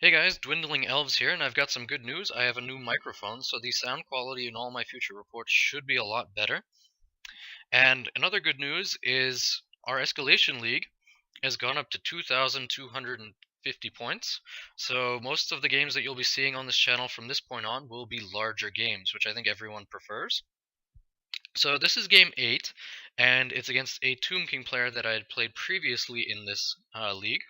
Hey guys, Dwindling Elves here, and I've got some good news. I have a new microphone, so the sound quality in all my future reports should be a lot better. And another good news is our Escalation League has gone up to 2,250 points. So most of the games that you'll be seeing on this channel from this point on will be larger games, which I think everyone prefers. So this is game 8, and it's against a Tomb King player that I had played previously in this league.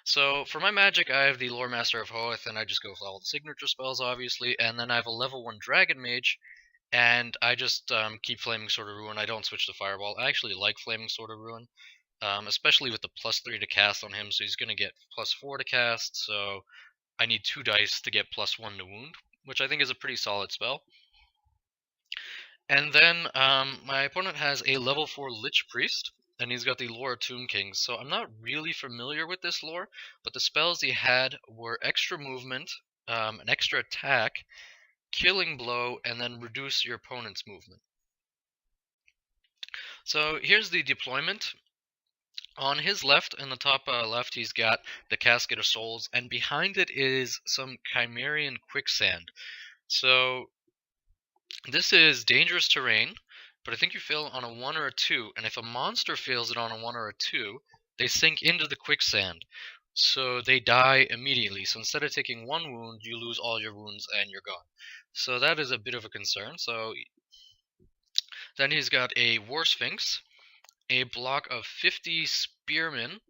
So for my magic, I have the Lore Master of Hoeth, and I just go with all the signature spells, obviously, and then I have a level 1 Dragon Mage, and I just keep Flaming Sword of Ruin. I don't switch to Fireball. I actually like Flaming Sword of Ruin, especially with the +3 to cast on him, so he's going to get +4 to cast, so I need 2 dice to get +1 to wound, which I think is a pretty solid spell. And then my opponent has a level 4 Lich Priest, and he's got the lore of Tomb Kings. So I'm not really familiar with this lore, but the spells he had were extra movement, an extra attack, killing blow, and then reduce your opponent's movement. So here's the deployment. On his left, in the top left, he's got the Casket of Souls, and behind it is some Chimerian quicksand. So this is dangerous terrain, but I think you fail on a 1 or a 2, and if a monster fails it on a 1 or a 2, they sink into the quicksand, so they die immediately. So instead of taking 1 wound, you lose all your wounds and you're gone. So that is a bit of a concern. So then he's got a War Sphinx, a block of 50 Spearmen,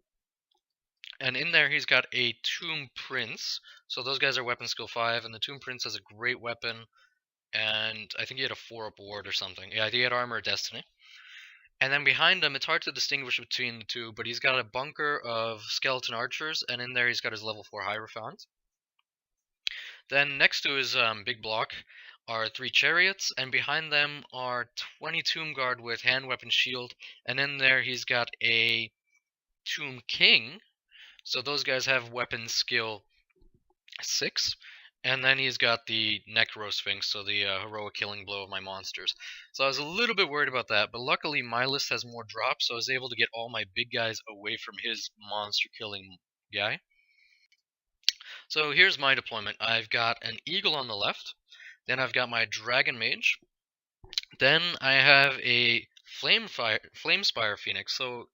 and in there he's got a Tomb Prince. So those guys are weapon skill 5, and the Tomb Prince has a great weapon, and I think he had a 4-up ward or something. Yeah, he had Armor of Destiny. And then behind him, it's hard to distinguish between the two, but he's got a bunker of skeleton archers, and in there he's got his level 4 Hierophant. Then next to his big block are 3 chariots, and behind them are 20 Tomb Guard with hand weapon shield, and in there he's got a Tomb King, so those guys have weapon skill 6. And then he's got the Necro Sphinx, so the heroic killing blow of my monsters. So I was a little bit worried about that, but luckily my list has more drops, so I was able to get all my big guys away from his monster killing guy. So here's my deployment. I've got an Eagle on the left, then I've got my Dragon Mage, then I have a Flamespire Phoenix. So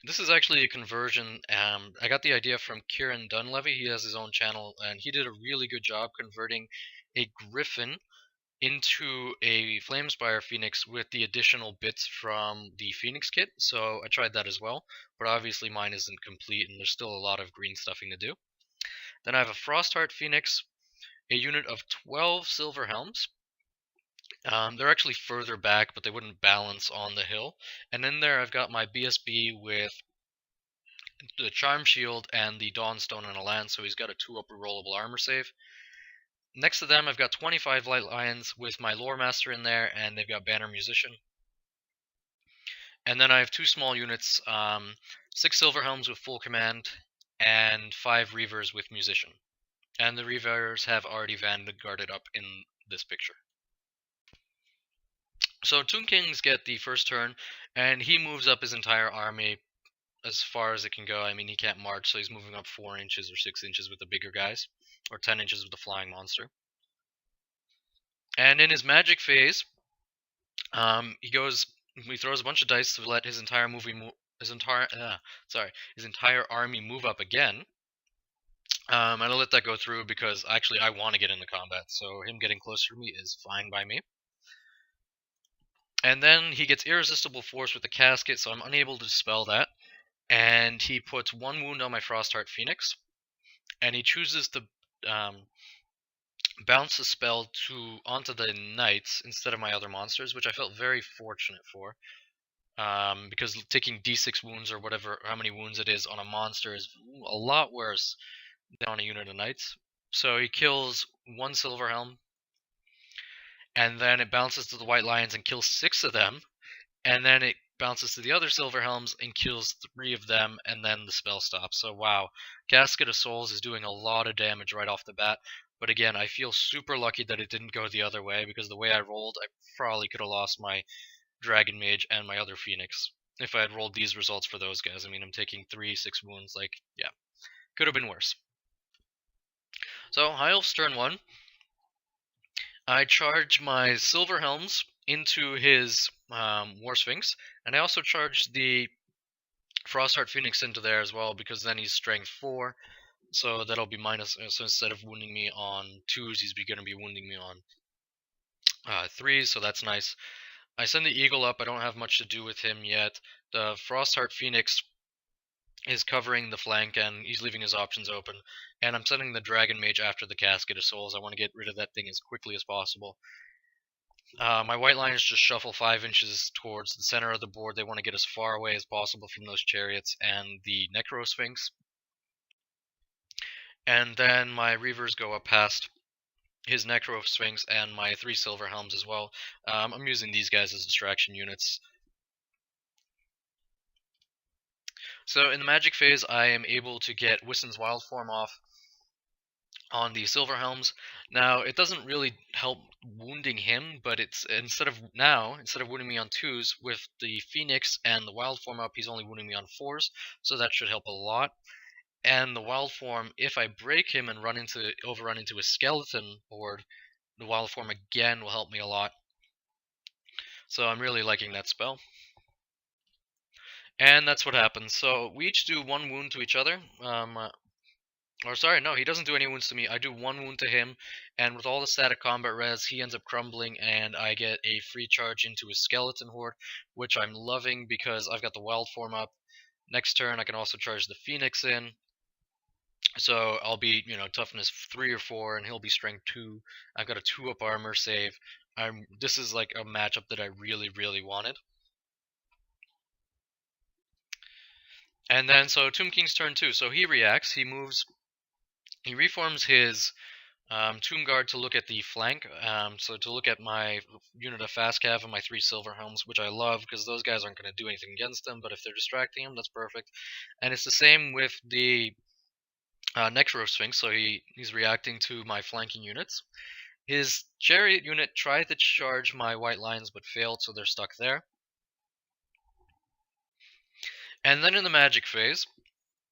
this is actually a conversion. I got the idea from Kieran Dunlevy. He has his own channel, and he did a really good job converting a Griffin into a Flamespire Phoenix with the additional bits from the Phoenix kit. So I tried that as well, but obviously mine isn't complete, and there's still a lot of green stuffing to do. Then I have a Frostheart Phoenix, a unit of 12 Silver Helms. They're actually further back, but they wouldn't balance on the hill. And in there I've got my BSB with the Charm Shield and the Dawnstone and a Lance, so he's got a 2-up rollable armor save. Next to them, I've got 25 Light Lions with my Lore Master in there, and they've got Banner Musician. And then I have 2 small units, 6 Silver Helms with full command, and 5 Reavers with Musician. And the Reavers have already vanguarded up in this picture. So Tomb Kings get the first turn, and he moves up his entire army as far as it can go. I mean, he can't march, so he's moving up 4 inches or 6 inches with the bigger guys, or 10 inches with the flying monster. And in his magic phase, he throws a bunch of dice to let his entire his entire army move up again. And I'll let that go through because actually I want to get into combat, so him getting closer to me is fine by me. And then he gets Irresistible Force with the casket, so I'm unable to dispel that. And he puts 1 wound on my Frostheart Phoenix, and he chooses to bounce the spell onto the knights instead of my other monsters, which I felt very fortunate for. Because taking d6 wounds or whatever, how many wounds it is on a monster is a lot worse than on a unit of knights. So he kills 1 Silver Helm, and then it bounces to the White Lions and kills 6 of them, and then it bounces to the other Silver Helms and kills 3 of them, and then the spell stops. So wow, Casket of Souls is doing a lot of damage right off the bat. But again, I feel super lucky that it didn't go the other way, because the way I rolled, I probably could have lost my Dragon Mage and my other Phoenix if I had rolled these results for those guys. I mean, I'm taking 3 6 wounds, like, yeah. Could have been worse. So High Elves turn 1. I charge my Silver Helms into his War Sphinx, and I also charge the Frostheart Phoenix into there as well, because then he's Strength 4, so that'll be minus. So instead of wounding me on 2s, he's going to be wounding me on 3s, so that's nice. I send the Eagle up. I don't have much to do with him yet. The Frostheart Phoenix is covering the flank, and he's leaving his options open. And I'm sending the Dragon Mage after the Casket of Souls. I want to get rid of that thing as quickly as possible. My white lines just shuffle 5 inches towards the center of the board. They want to get as far away as possible from those chariots and the Necro Sphinx. And then my Reavers go up past his Necro Sphinx and my 3 Silver Helms as well. I'm using these guys as distraction units. So in the magic phase, I am able to get Wissen's Wild Form off on the Silver Helms. Now, it doesn't really help wounding him, but it's instead of wounding me on 2s, with the Phoenix and the Wild Form up, he's only wounding me on 4s, so that should help a lot. And the Wild Form, if I break him and overrun into a Skeleton Horde, the Wild Form again will help me a lot. So I'm really liking that spell. And that's what happens. So we each do 1 wound to each other. Or sorry, no, he doesn't do any wounds to me. I do 1 wound to him, and with all the static combat res, he ends up crumbling, and I get a free charge into his Skeleton Horde, which I'm loving because I've got the Wild Form up. Next turn, I can also charge the Phoenix in. So I'll be, toughness 3 or 4, and he'll be strength 2. I've got a 2-up armor save. This is like a matchup that I really, really wanted. And then, so Tomb King's turn 2. So he reacts, he reforms his Tomb Guard to look at the flank, so to look at my unit of Fast Cav and my 3 Silver Helms, which I love, because those guys aren't going to do anything against him, but if they're distracting him, that's perfect. And it's the same with the Necro Sphinx, so he's reacting to my flanking units. His Chariot unit tried to charge my White Lions, but failed, so they're stuck there. And then in the magic phase,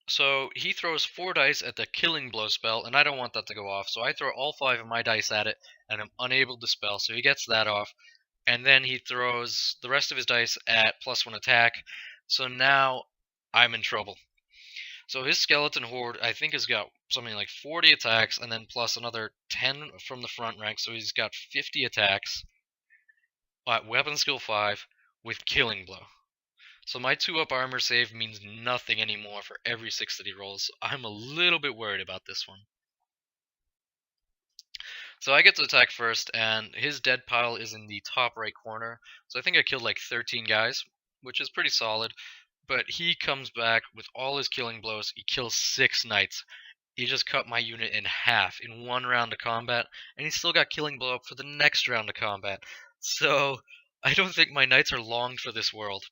so he throws 4 dice at the Killing Blow spell, and I don't want that to go off, so I throw all 5 of my dice at it, and I'm unable to spell, so he gets that off. And then he throws the rest of his dice at +1 attack, so now I'm in trouble. So his Skeleton Horde, I think, has got something like 40 attacks, and then plus another 10 from the front rank, so he's got 50 attacks at Weapon Skill 5 with Killing Blow. So my 2-up armor save means nothing anymore for every 6 that he rolls. So I'm a little bit worried about this one. So I get to attack first, and his dead pile is in the top right corner. So I think I killed like 13 guys, which is pretty solid. But he comes back with all his killing blows. He kills 6 knights. He just cut my unit in half in 1 round of combat, and he still got killing blow up for the next round of combat. So I don't think my knights are long for this world.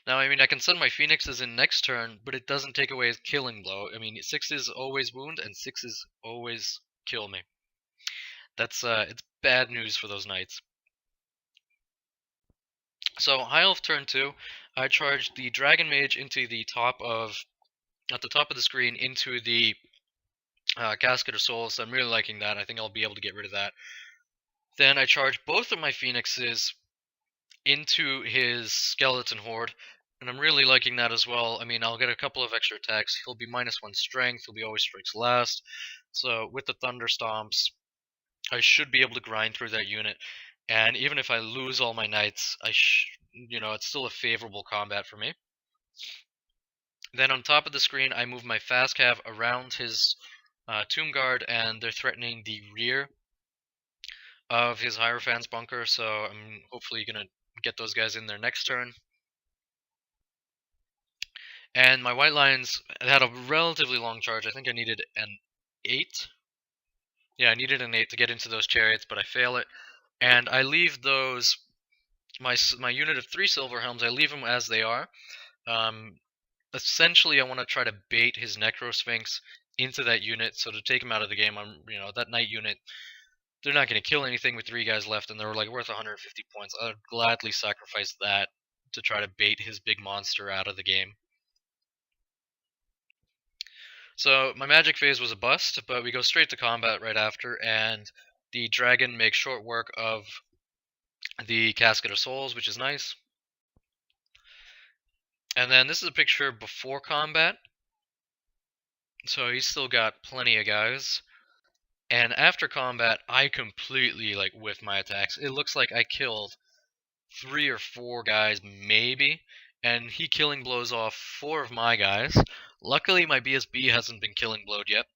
Now, I mean, I can send my Phoenixes in next turn, but it doesn't take away his killing blow. I mean, 6s always wound, and 6s always kill me. That's, it's bad news for those knights. So, High Elf turn 2, I charge the Dragon Mage into the top of, at the top of the screen, into the Casket of Souls. So I'm really liking that. I think I'll be able to get rid of that. Then I charge both of my Phoenixes into his Skeleton Horde, and I'm really liking that as well. I mean, I'll get a couple of extra attacks. He'll be -1 strength. He'll be always strikes last. So with the Thunder Stomps, I should be able to grind through that unit. And even if I lose all my knights, it's still a favorable combat for me. Then on top of the screen, I move my Fast Cav around his Tomb Guard, and they're threatening the rear of his Hierophant's bunker. So I'm hopefully gonna get those guys in there next turn. And my White Lions had a relatively long charge. I think I needed an 8. Yeah, I needed an 8 to get into those chariots, but I fail it. And I leave those, my unit of 3 Silver Helms, I leave them as they are. Essentially, I want to try to bait his Necro Sphinx into that unit, so to take him out of the game, that Knight unit, they're not going to kill anything with 3 guys left, and they're like worth 150 points. I'd gladly sacrifice that to try to bait his big monster out of the game. So my magic phase was a bust, but we go straight to combat right after, and the dragon makes short work of the Casket of Souls, which is nice. And then this is a picture before combat. So he's still got plenty of guys. And after combat, I completely like whiffed my attacks. It looks like I killed 3 or 4 guys maybe, and he killing blows off 4 of my guys. Luckily my BSB hasn't been killing blowed yet,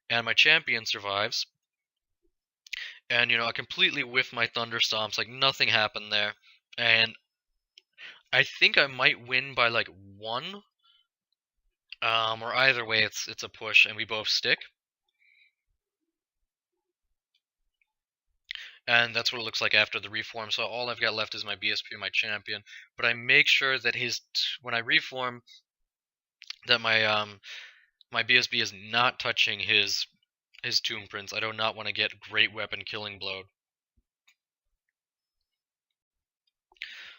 and my champion survives. And I completely whiffed my thunderstorms, like nothing happened there. And I think I might win by like 1. Or either way it's a push and we both stick. And that's what it looks like after the reform. So all I've got left is my BSP, my champion. But I make sure that when I reform, that my BSB is not touching his Tomb Prince. I do not want to get Great Weapon Killing Blow.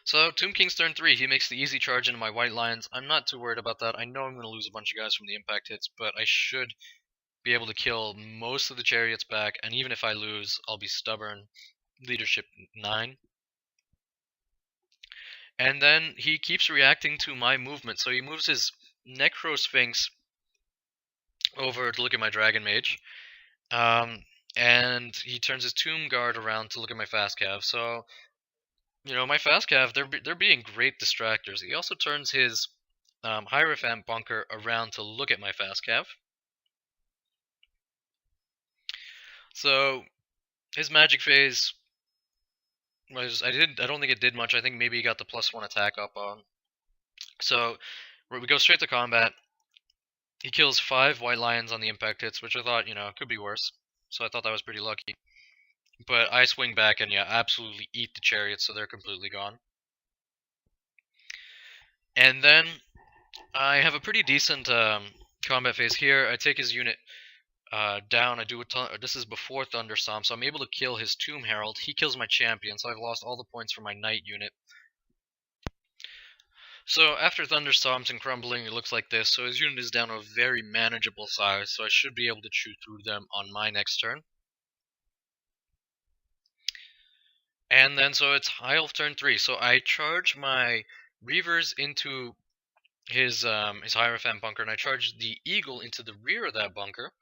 So Tomb King's turn 3. He makes the easy charge into my white lions. I'm not too worried about that. I know I'm going to lose a bunch of guys from the impact hits, but I should be able to kill most of the chariots back. And even if I lose, I'll be stubborn. Leadership 9. And then he keeps reacting to my movement. So he moves his Necro Sphinx over to look at my Dragon Mage. And he turns his Tomb Guard around to look at my Fast Cav. So, my Fast Cav, they're being great distractors. He also turns his Hierophant Bunker around to look at my Fast Cav. So, his magic phase was, I don't think it did much. I think maybe he got the +1 attack up on. So, we go straight to combat. He kills 5 white lions on the impact hits, which I thought, could be worse. So I thought that was pretty lucky. But I swing back and, yeah, absolutely eat the chariots, so they're completely gone. And then I have a pretty decent combat phase here. I take his unit down. I do this is before Thunderstorm, so I'm able to kill his Tomb Herald. He kills my champion, so I've lost all the points for my knight unit. So after Thunderstorms and Crumbling, it looks like this. So his unit is down to a very manageable size, so I should be able to chew through them on my next turn. And then so it's High Elf turn 3. So I charge my Reavers into his Hierophant bunker, and I charge the Eagle into the rear of that bunker.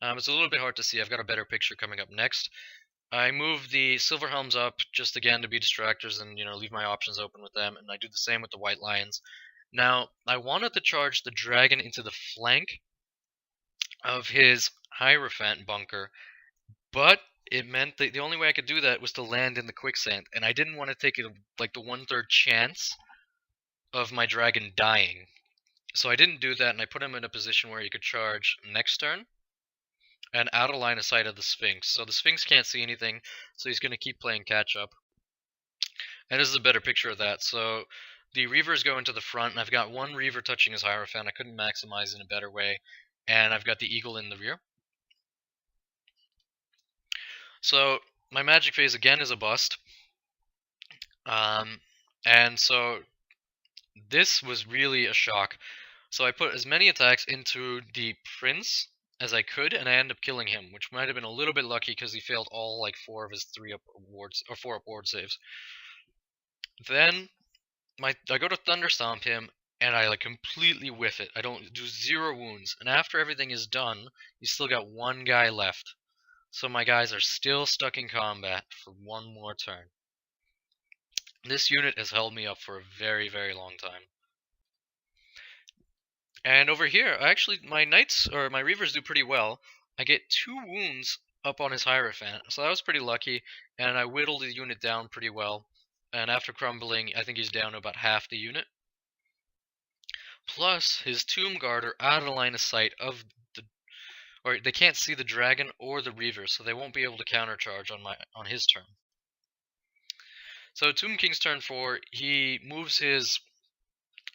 It's a little bit hard to see. I've got a better picture coming up next. I move the Silver Helms up just again to be distractors and leave my options open with them, and I do the same with the White Lions. Now I wanted to charge the dragon into the flank of his Hierophant bunker, but it meant that the only way I could do that was to land in the quicksand, and I didn't want to take like the 1/3 chance of my dragon dying. So I didn't do that, and I put him in a position where he could charge next turn and out of line of sight of the Sphinx. So the Sphinx can't see anything, so he's going to keep playing catch up. And this is a better picture of that. So the Reavers go into the front, and I've got one Reaver touching his Hierophant. I couldn't maximize in a better way. And I've got the Eagle in the rear. So my magic phase again is a bust. And so this was really a shock. So I put as many attacks into the Prince as I could, and I ended up killing him, which might have been a little bit lucky because he failed all like 4 of his 3 up wards or 4 up ward saves. Then I go to Thunderstomp him, and I like completely whiff it. I don't do 0 wounds, and after everything is done, he's still got 1 guy left. So my guys are still stuck in combat for 1 more turn. This unit has held me up for a very, very long time. And over here, actually, my knights, or my reavers do pretty well. I get 2 wounds up on his Hierophant, so that was pretty lucky, and I whittled the unit down pretty well. And after crumbling, I think he's down to about half the unit. Plus, his Tomb Guard are out of line of sight of or they can't see the dragon or the reaver, so they won't be able to countercharge on his turn. So Tomb King's turn 4, he moves his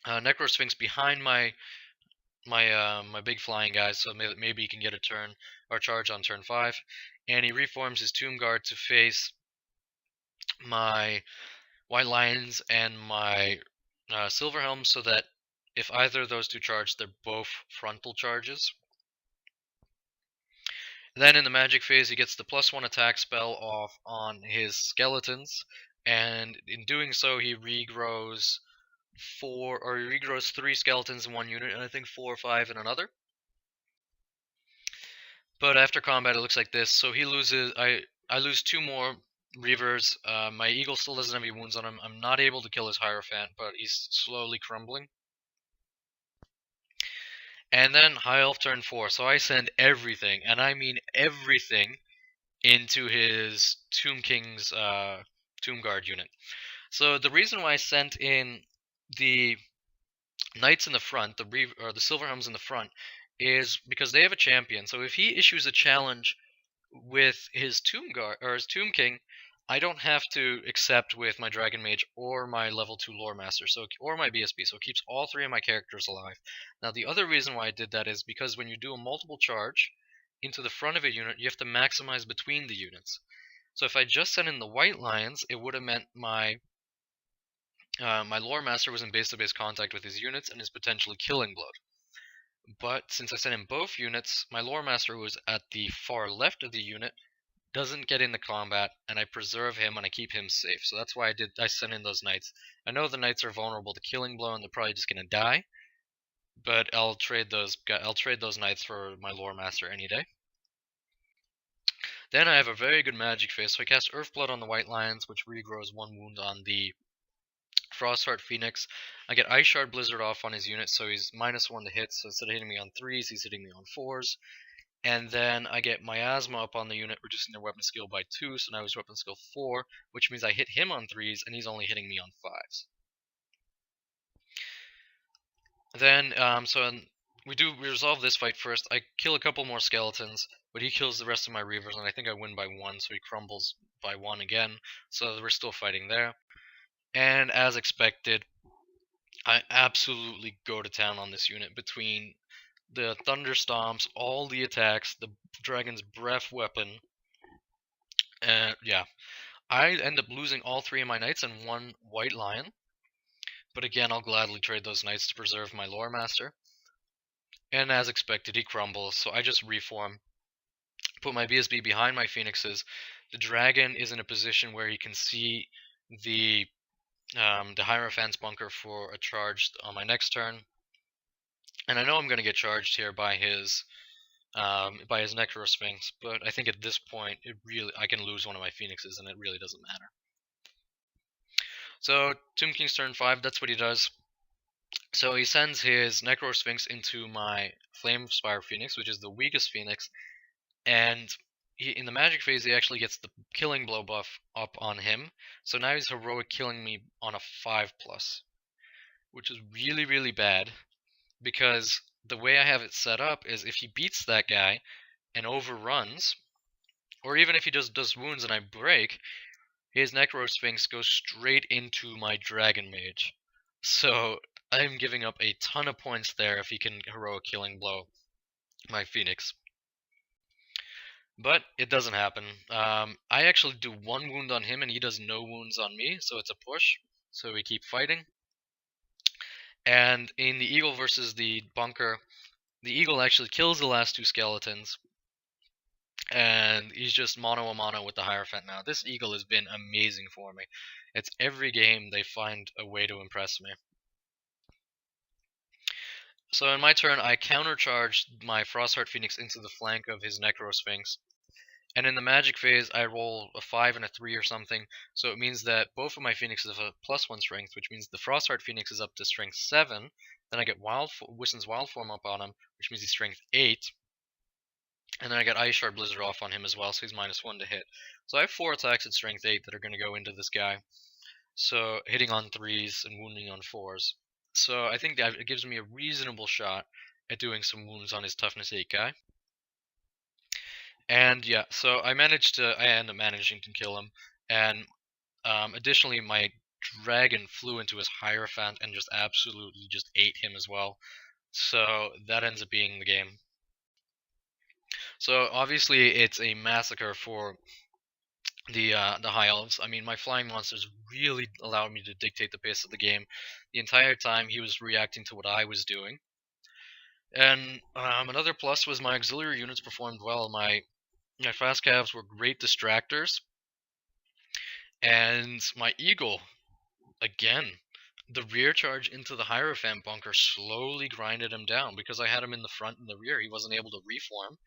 Necro Sphinx behind my big flying guys, so maybe he can get a turn or charge on turn 5, and he reforms his Tomb Guard to face my White Lions and my Silver Helms, so that if either of those 2 charge, they're both frontal charges. Then in the magic phase, he gets the +1 attack spell off on his skeletons, and in doing so, he regrows he regrows 3 skeletons in one unit, and I think 4 or 5 in another. But after combat, it looks like this. So he loses. I lose 2 more Reavers. My Eagle still doesn't have any wounds on him. I'm not able to kill his Hierophant, but he's slowly crumbling. And then High Elf turn 4. So I send everything, and I mean everything, into his Tomb King's Tomb Guard unit. So the reason why I sent in the Knights in the front, the Silver Helms in the front, is because they have a champion. So if he issues a challenge with his Tomb Guard or his Tomb King, I don't have to accept with my Dragon Mage or my level 2 Lore Master, or my BSB, so it keeps all 3 of my characters alive. Now the other reason why I did that is because when you do a multiple charge into the front of a unit, you have to maximize between the units. So if I just sent in the White Lions, it would have meant my Lore Master was in base-to-base contact with his units and is potentially killing blood. But since I sent in both units, my Lore Master, who is at the far left of the unit, doesn't get into combat, and I preserve him and I keep him safe. So that's why I sent in those Knights. I know the Knights are vulnerable to killing blow and they're probably just gonna die, but I'll trade those Knights for my Lore Master any day. Then I have a very good magic phase, so I cast Earthblood on the White Lions, which regrows 1 wound on the Frostheart Phoenix. I get Ice Shard Blizzard off on his unit, so he's -1 to hit, so instead of hitting me on 3s, he's hitting me on 4s. And then I get Miasma up on the unit, reducing their weapon skill by 2, so now he's weapon skill 4, which means I hit him on 3s, and he's only hitting me on 5s. Then, we resolve this fight first. I kill a couple more skeletons, but he kills the rest of my Reavers, and I think I win by 1, so he crumbles by 1 again, so we're still fighting there. And as expected, I absolutely go to town on this unit between the Thunder Stomps, all the attacks, the Dragon's Breath weapon, and yeah. I end up losing all 3 of my Knights and 1 White Lion, but again, I'll gladly trade those Knights to preserve my Lore Master. And as expected, he crumbles, so I just reform, put my BSB behind my Phoenixes. The Dragon is in a position where he can see the Hierophant's bunker for a charge on my next turn. And I know I'm going to get charged here by his Necrosphinx, but I think at this point, I can lose one of my Phoenixes, and it really doesn't matter. So, Tomb King's turn 5, that's what he does. So he sends his Necrosphinx into my Flamespire Phoenix, which is the weakest Phoenix, and in the magic phase, he actually gets the killing blow buff up on him. So now he's heroic killing me on a 5+, which is really, really bad, because the way I have it set up is if he beats that guy and overruns, or even if he just does wounds and I break, his Necrosphinx goes straight into my Dragon Mage. So I'm giving up a ton of points there if he can heroic killing blow my Phoenix. But it doesn't happen. I actually do 1 wound on him and he does no wounds on me, so it's a push. So we keep fighting. And in the Eagle versus the Bunker, the Eagle actually kills the last 2 skeletons. And he's just mono a mono with the Hierophant now. This Eagle has been amazing for me. It's every game they find a way to impress me. So in my turn, I countercharged my Frostheart Phoenix into the flank of his Necrosphinx. And in the magic phase, I roll a 5 and a 3 or something, so it means that both of my Phoenixes have a +1 strength, which means the Frostheart Phoenix is up to strength 7, then I get Wissen's Wild Form up on him, which means he's strength 8, and then I get Ice Shard Blizzard off on him as well, so he's -1 to hit. So I have 4 attacks at strength 8 that are going to go into this guy, so hitting on 3s and wounding on 4s. So I think that it gives me a reasonable shot at doing some wounds on his toughness 8 guy. And yeah, so I end up managing to kill him, and additionally my dragon flew into his Hierophant and just absolutely just ate him as well. So that ends up being the game. So obviously it's a massacre for the High Elves. I mean, my flying monsters really allowed me to dictate the pace of the game. The entire time he was reacting to what I was doing. And another plus was my auxiliary units performed well. My My fast calves were great distractors, and my eagle, again, the rear charge into the Hierophant bunker slowly grinded him down because I had him in the front and the rear. He wasn't able to reform,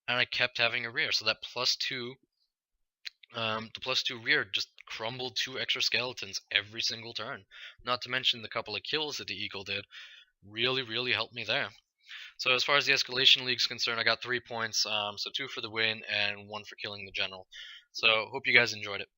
and I kept having a rear. So that the +2 rear just crumbled 2 extra skeletons every single turn. Not to mention the couple of kills that the eagle did. Really, really helped me there. So as far as the Escalation League is concerned, I got 3 points. So 2 for the win and 1 for killing the general. So hope you guys enjoyed it.